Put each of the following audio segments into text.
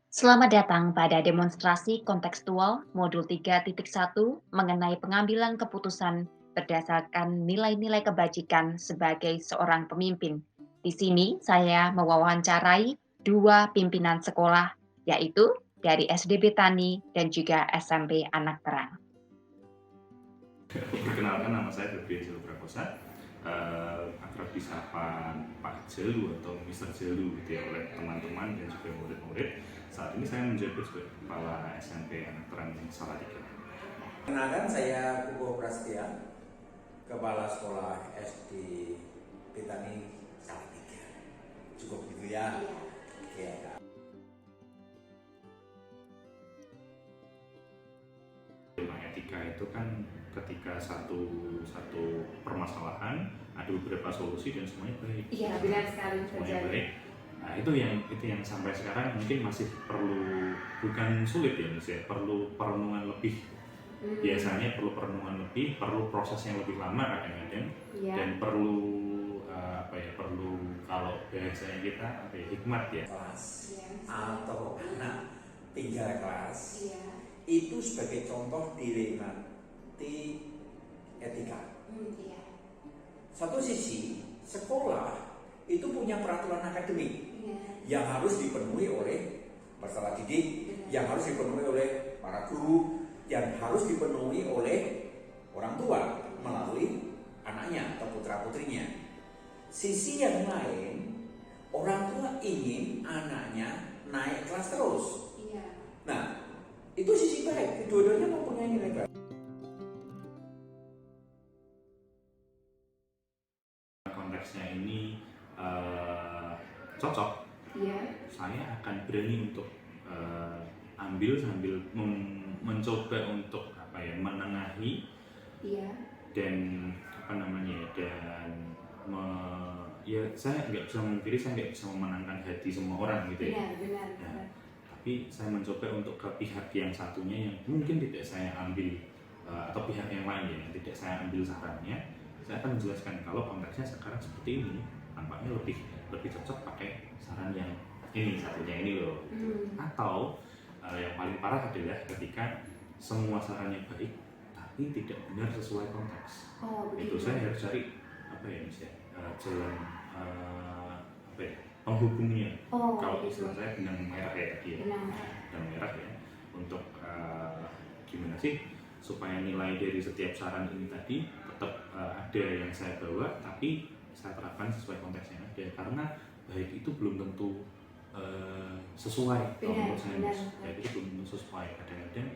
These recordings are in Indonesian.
Selamat datang pada demonstrasi kontekstual modul 3.1 mengenai pengambilan keputusan berdasarkan nilai-nilai kebajikan sebagai seorang pemimpin. Di sini saya mewawancarai dua pimpinan sekolah, yaitu dari SDB Tani dan juga SMP Anak Terang. Perkenalkan, nama saya Febrian Jalu Prakosa, akrab disapa Pak Jalu atau Mister Jalu gitu ya, oleh teman-teman dan juga murid-murid. Saat ini saya menjabat sebagai Kepala SMP Anak Terang Salatiga. Perkenalkan, saya Kuko Prasetya, Kepala Sekolah SD Petani Salatiga. Cukup gitu ya. Oke. Etika itu kan ketika satu permasalahan ada beberapa solusi dan semuanya baik. Iya, benar sekali. Semuanya baik. Nah, itu yang sampai sekarang mungkin masih perlu, bukan sulit ya, misalnya perlu perenungan lebih. Biasanya perlu perenungan lebih, perlu proses yang lebih lama kadang-kadang, dan perlu perlu, kalau bahasanya kita hikmat ya. Kelas atau anak tinggal kelas itu sebagai contoh dilemati etika. Satu sisi sekolah itu punya peraturan akademik yang harus dipenuhi oleh peserta didik, yang harus dipenuhi oleh para guru, yang harus dipenuhi oleh orang tua melalui anaknya atau putra putrinya. Sisi yang lain, orang tua ingin anaknya naik kelas terus. Nah, itu sisi baik, dua-duanya mempunyai nilai baik. Konteksnya ini cocok, saya akan berani untuk ambil sambil mencoba untuk menengahi dan saya nggak bisa memungkiri, saya nggak bisa memenangkan hati semua orang gitu ya. Nah, tapi saya mencoba untuk ke pihak yang satunya yang mungkin tidak saya ambil, atau pihak yang lain ya, yang tidak saya ambil sarannya. Saya akan menjelaskan kalau konteksnya sekarang seperti ini, tampaknya lebih cocok pakai saran yang ini, satunya ini loh. Atau yang paling parah adalah ketika semua sarannya baik tapi tidak benar sesuai konteks. Itu saya harus cari jalan penghubungnya. Kalau istilah saya benang merah ya tadi ya, benang merah ya, untuk gimana sih supaya nilai dari setiap saran ini tadi tetap ada yang saya bawa tapi saya terapkan sesuai konteks yang ada, karena baik itu belum tentu sesuai. Kalau menurut saya baik itu belum tentu sesuai, kadang-kadang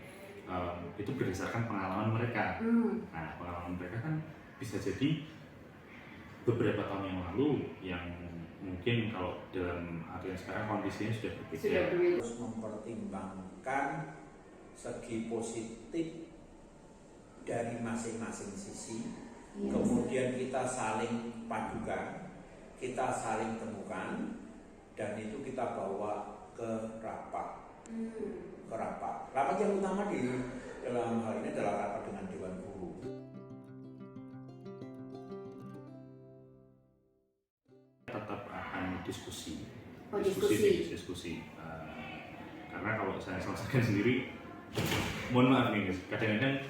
itu berdasarkan pengalaman mereka. Nah, pengalaman mereka kan bisa jadi beberapa tahun yang lalu yang mungkin kalau dalam artian sekarang kondisinya sudah berbeda. Harus mempertimbangkan segi positif dari masing-masing sisi, kemudian kita saling padukan, kita saling temukan, dan itu kita bawa ke rapat. Rapat yang utama di dalam hal ini adalah rapat dengan Dewan Guru. Tetap akan diskusi. Karena kalau saya selesaikan sendiri, mohon maaf nih guys, kadang-kadang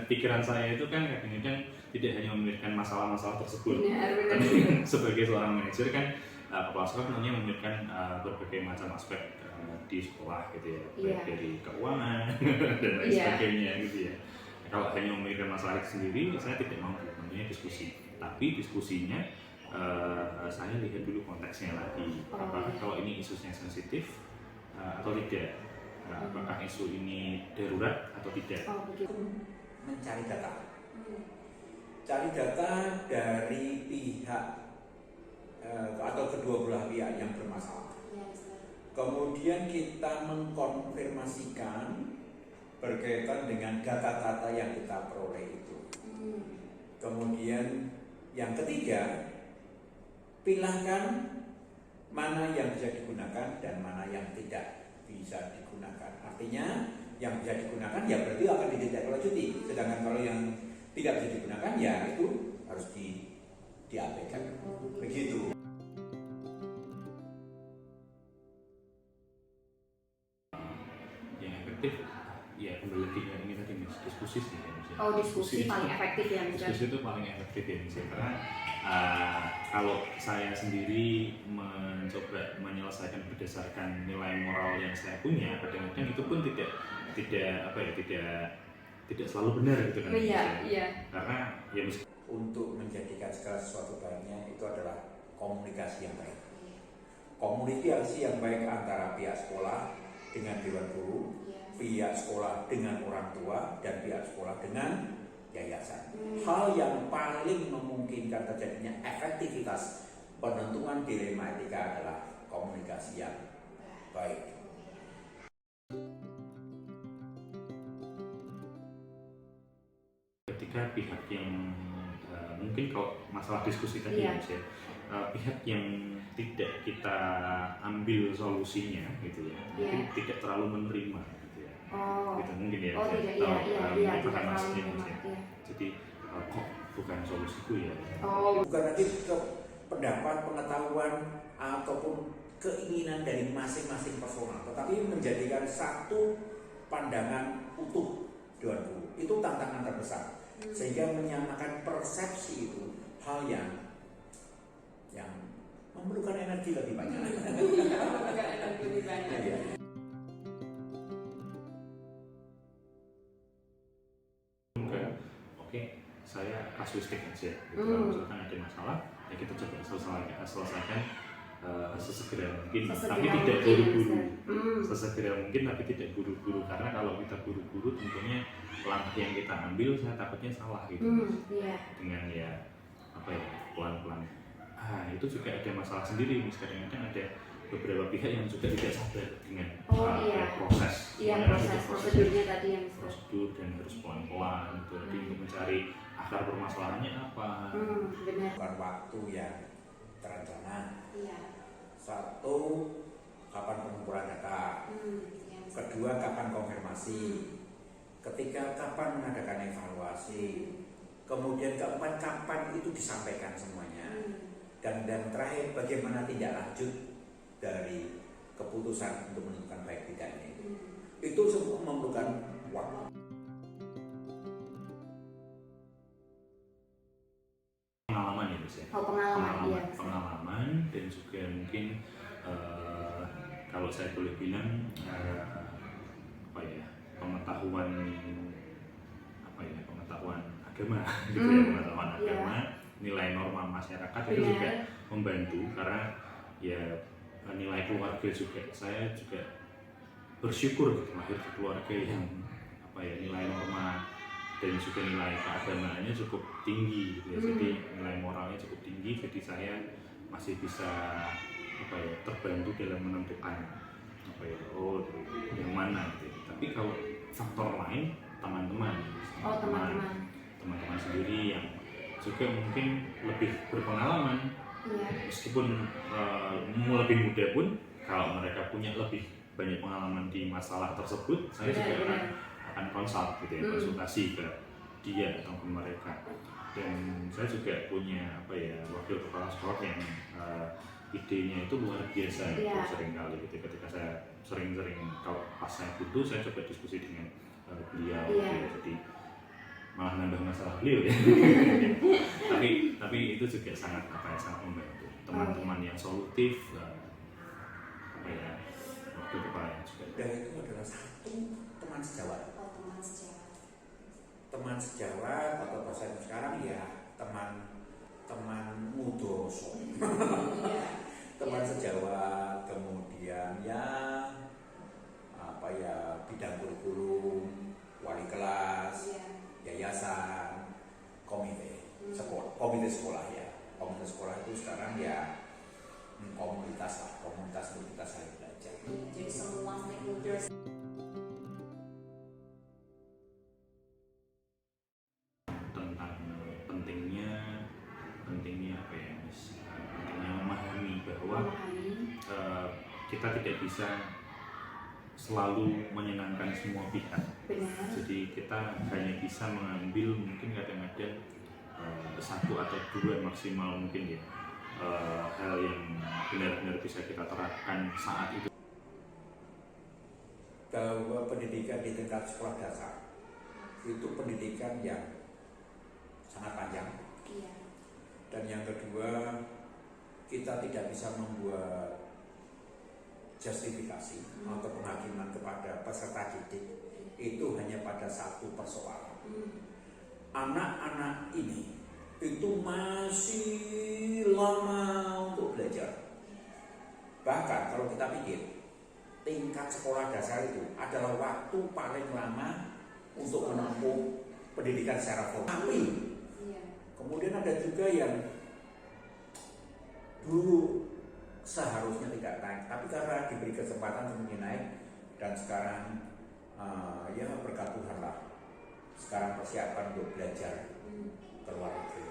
pikiran saya itu kan kadang-kadang tidak hanya memikirkan masalah-masalah tersebut. Tapi sebagai seorang manajer kan, kepala sekolah tentunya memikirkan berbagai macam aspek di sekolah gitu ya, baik dari keuangan dan lain sebagainya gitu ya. Kalau hanya memikirkan masalah itu sendiri, saya tidak mau, tentunya diskusi. Tapi diskusinya saya lihat dulu konteksnya lagi, apakah kalau ini isunya sensitif atau tidak, apakah isu ini darurat atau tidak. Mencari data, cari data dari pihak atau kedua belah pihak yang bermasalah. Kemudian kita mengkonfirmasikan berkaitan dengan data-data yang kita peroleh itu. Kemudian yang ketiga, pilahkan mana yang bisa digunakan dan mana yang tidak bisa digunakan. Artinya yang bisa digunakan ya berarti akan ditindaklanjuti. Sedangkan kalau yang tidak bisa digunakan ya itu harus diabaikan. Begitu. alternatif, ya kembali lagi ke ini tadi Miss, diskusi sih ya Miss. Oh, diskusi paling efektif ya Miss. Diskusi itu paling efektif ya Miss, karena kalau saya sendiri mencoba menyelesaikan berdasarkan nilai moral yang saya punya, kadang-kadang itu pun tidak selalu benar gitu kan. Iya. Karena ya Miss, untuk menjadikan segala sesuatu baiknya itu adalah komunikasi yang baik. Komunikasi yang baik antara pihak sekolah dengan dewan guru, pihak sekolah dengan orang tua, dan pihak sekolah dengan yayasan. Hal yang paling memungkinkan terjadinya efektivitas penentuan dilema etika adalah komunikasi yang baik. Ketika pihak yang mungkin kalau masalah diskusi tadi ya, pihak yang tidak kita ambil solusinya gitu ya, mungkin tidak terlalu menerima gitu ya. Gitu mungkin ya. Tidak terlalu menerima. Jadi kok bukan solusiku ya. Bukan lagi ke pendapat, pengetahuan ataupun keinginan dari masing-masing personal, tetapi menjadikan satu pandangan utuh dewan guru. Itu tantangan terbesar. Sehingga menyamakan persepsi itu hal yang memerlukan energi lebih banyak. Oke, saya kasuistik aja. Kalau misalkan ada masalah, ya kita coba selesaikan sesegera mungkin, tapi tidak buru-buru. Sesegera mungkin, tapi tidak buru-buru. Karena kalau kita buru-buru, tentunya langkah yang kita ambil, saya takutnya salah gitu. Dengan pelan-pelan. Itu juga ada masalah sendiri. Kadang-kadang ada beberapa pihak yang juga tidak sabar dengan proses. Prosedurnya tadi yang prosedur dan harus pelan-pelan gitu. Jadi untuk mencari akar permasalahannya apa. Benar. Bukan waktu yang terencana. Satu, kapan pengumpulan data. Kedua, kapan konfirmasi. Ketiga, kapan mengadakan evaluasi. Kemudian keempat, kapan itu disampaikan semuanya. Dan terakhir, bagaimana tindak lanjut dari keputusan untuk menentukan baik tidaknya itu. Itu semua memerlukan waktu. Pengalaman ya Mas ya. Pengalaman dan juga mungkin kalau saya boleh bilang pengetahuan agama gitu ya, pengetahuan agama, nilai norma masyarakat itu juga membantu, karena ya nilai keluarga juga, saya juga bersyukur gitu, lahir di keluarga yang nilai norma dan juga nilai keagamaannya cukup tinggi gitu ya. Jadi nilai moralnya cukup tinggi, jadi saya masih bisa terbantu dalam menentukan yang mana gitu. Tapi kalau faktor lain, teman-teman sendiri yang juga mungkin lebih berpengalaman, meskipun lebih muda pun, kalau mereka punya lebih banyak pengalaman di masalah tersebut, saya juga akan konsult gitu ya, konsultasi ke dia atau ke mereka. Dan saya juga punya wakil kepala sekolah yang idenya itu luar biasa gitu, seringkali gitu. Ketika saya sering-sering kalau pas saya butuh, saya coba diskusi dengan beliau gitu ya. Jadi malah nambah masalah beliau ya. tapi itu juga sangat membantu teman-teman yang solutif, wakil kepala juga. Dan itu adalah satu teman sejawat. Teman sejawat atau bahasa sekarang ya teman mudoso. Teman sejawat, kemudian bidang kurikulum, wali kelas, yayasan, komite sekolah ya. Komite sekolah itu sekarang ya komunitas untuk kita saling belajar. Jadi semua stakeholders. Tentang pentingnya pentingnya memahami bahwa kita tidak bisa selalu menyenangkan semua pihak. Jadi kita hanya bisa mengambil mungkin kadang-kadang satu atau dua maksimal mungkin ya, hal yang benar-benar bisa kita terapkan saat itu. bahwa pendidikan di tingkat sekolah dasar itu pendidikan yang sangat panjang. Dan yang kedua, kita tidak bisa membuat justifikasi atau penghakiman kepada peserta didik itu hanya pada satu persoalan. Anak-anak ini itu masih lama untuk belajar. Bahkan kalau kita pikir tingkat sekolah dasar itu adalah waktu paling lama untuk menempuh pendidikan secara formal. Tapi kemudian ada juga yang dulu seharusnya tidak naik, tapi karena diberi kesempatan untuk naik, dan sekarang ya berkat Tuhan lah, sekarang persiapan untuk belajar ke luar negeri.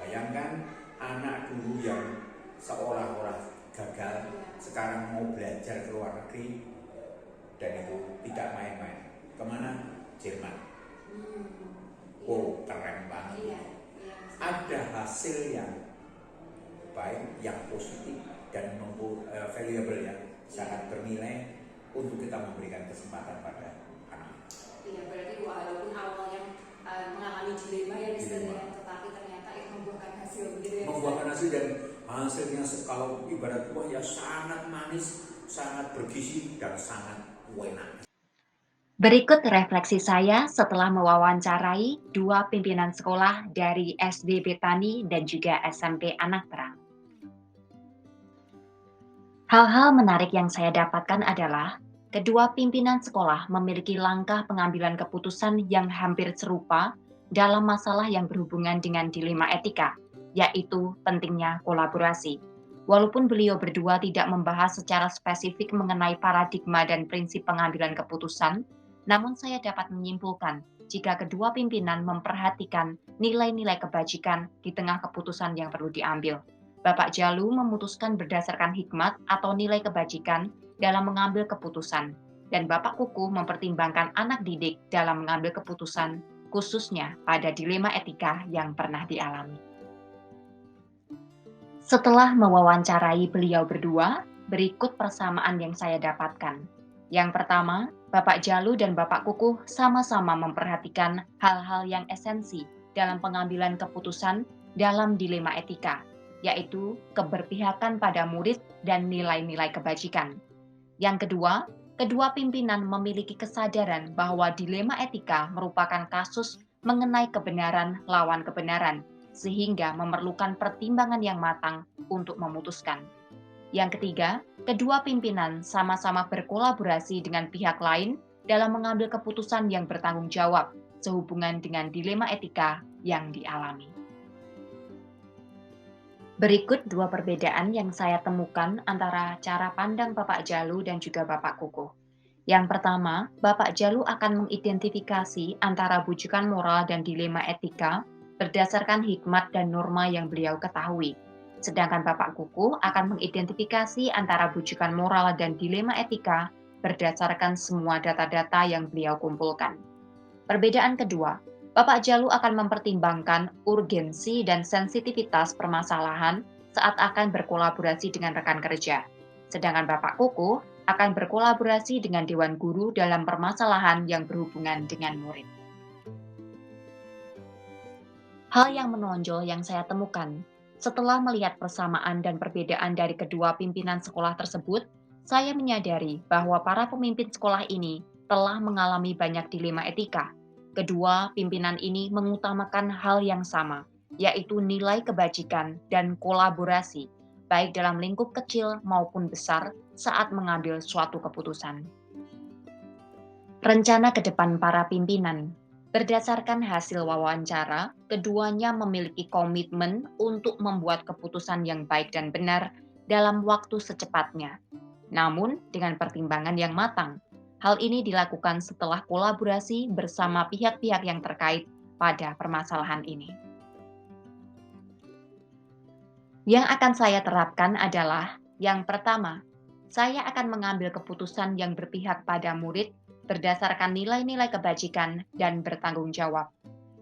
Bayangkan anak dulu yang seolah-olah gagal sekarang mau belajar ke luar negeri, dan itu tidak main-main. Kemana? Jerman. Oh, keren banget. Ada hasil yang baik, yang positif dan valuable, ya, sangat bernilai untuk kita memberikan kesempatan pada anak. Iya, berarti walaupun awalnya mengalami dilema ya tetapi ternyata itu membuahkan hasil begitu ya. Membuahkan hasil, dan hasilnya kalau ibarat buah ya sangat manis, sangat bergizi dan sangat enak. Berikut refleksi saya setelah mewawancarai dua pimpinan sekolah dari SD Betani dan juga SMP Anak Terang. Hal-hal menarik yang saya dapatkan adalah kedua pimpinan sekolah memiliki langkah pengambilan keputusan yang hampir serupa dalam masalah yang berhubungan dengan dilema etika, yaitu pentingnya kolaborasi. Walaupun beliau berdua tidak membahas secara spesifik mengenai paradigma dan prinsip pengambilan keputusan, namun saya dapat menyimpulkan jika kedua pimpinan memperhatikan nilai-nilai kebajikan di tengah keputusan yang perlu diambil. Bapak Jalu memutuskan berdasarkan hikmat atau nilai kebajikan dalam mengambil keputusan, dan Bapak Kukuh mempertimbangkan anak didik dalam mengambil keputusan, khususnya pada dilema etika yang pernah dialami. Setelah mewawancarai beliau berdua, berikut persamaan yang saya dapatkan. Yang pertama, Bapak Jalu dan Bapak Kukuh sama-sama memperhatikan hal-hal yang esensi dalam pengambilan keputusan dalam dilema etika, yaitu keberpihakan pada murid dan nilai-nilai kebajikan. Yang kedua, kedua pimpinan memiliki kesadaran bahwa dilema etika merupakan kasus mengenai kebenaran lawan kebenaran, sehingga memerlukan pertimbangan yang matang untuk memutuskan. Yang ketiga, kedua pimpinan sama-sama berkolaborasi dengan pihak lain dalam mengambil keputusan yang bertanggung jawab sehubungan dengan dilema etika yang dialami. Berikut dua perbedaan yang saya temukan antara cara pandang Bapak Jalu dan juga Bapak Kukuh. Yang pertama, Bapak Jalu akan mengidentifikasi antara bujukan moral dan dilema etika berdasarkan hikmat dan norma yang beliau ketahui. Sedangkan Bapak Kukuh akan mengidentifikasi antara bujukan moral dan dilema etika berdasarkan semua data-data yang beliau kumpulkan. Perbedaan kedua, Bapak Jalu akan mempertimbangkan urgensi dan sensitivitas permasalahan saat akan berkolaborasi dengan rekan kerja. Sedangkan Bapak Kukuh akan berkolaborasi dengan Dewan Guru dalam permasalahan yang berhubungan dengan murid. Hal yang menonjol yang saya temukan, setelah melihat persamaan dan perbedaan dari kedua pimpinan sekolah tersebut, saya menyadari bahwa para pemimpin sekolah ini telah mengalami banyak dilema etika. Kedua pimpinan ini mengutamakan hal yang sama, yaitu nilai kebajikan dan kolaborasi, baik dalam lingkup kecil maupun besar saat mengambil suatu keputusan. Rencana ke depan para pimpinan. Berdasarkan hasil wawancara, keduanya memiliki komitmen untuk membuat keputusan yang baik dan benar dalam waktu secepatnya. Namun, dengan pertimbangan yang matang, hal ini dilakukan setelah kolaborasi bersama pihak-pihak yang terkait pada permasalahan ini. Yang akan saya terapkan adalah, yang pertama, saya akan mengambil keputusan yang berpihak pada murid berdasarkan nilai-nilai kebajikan dan bertanggung jawab.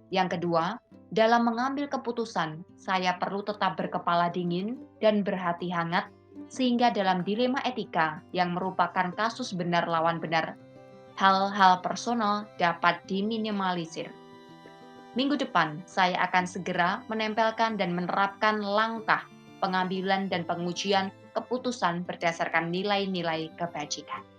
Yang kedua, dalam mengambil keputusan, saya perlu tetap berkepala dingin dan berhati hangat, sehingga dalam dilema etika yang merupakan kasus benar lawan benar, hal-hal personal dapat diminimalisir. Minggu depan, saya akan segera menempelkan dan menerapkan langkah pengambilan dan pengujian keputusan berdasarkan nilai-nilai kebajikan.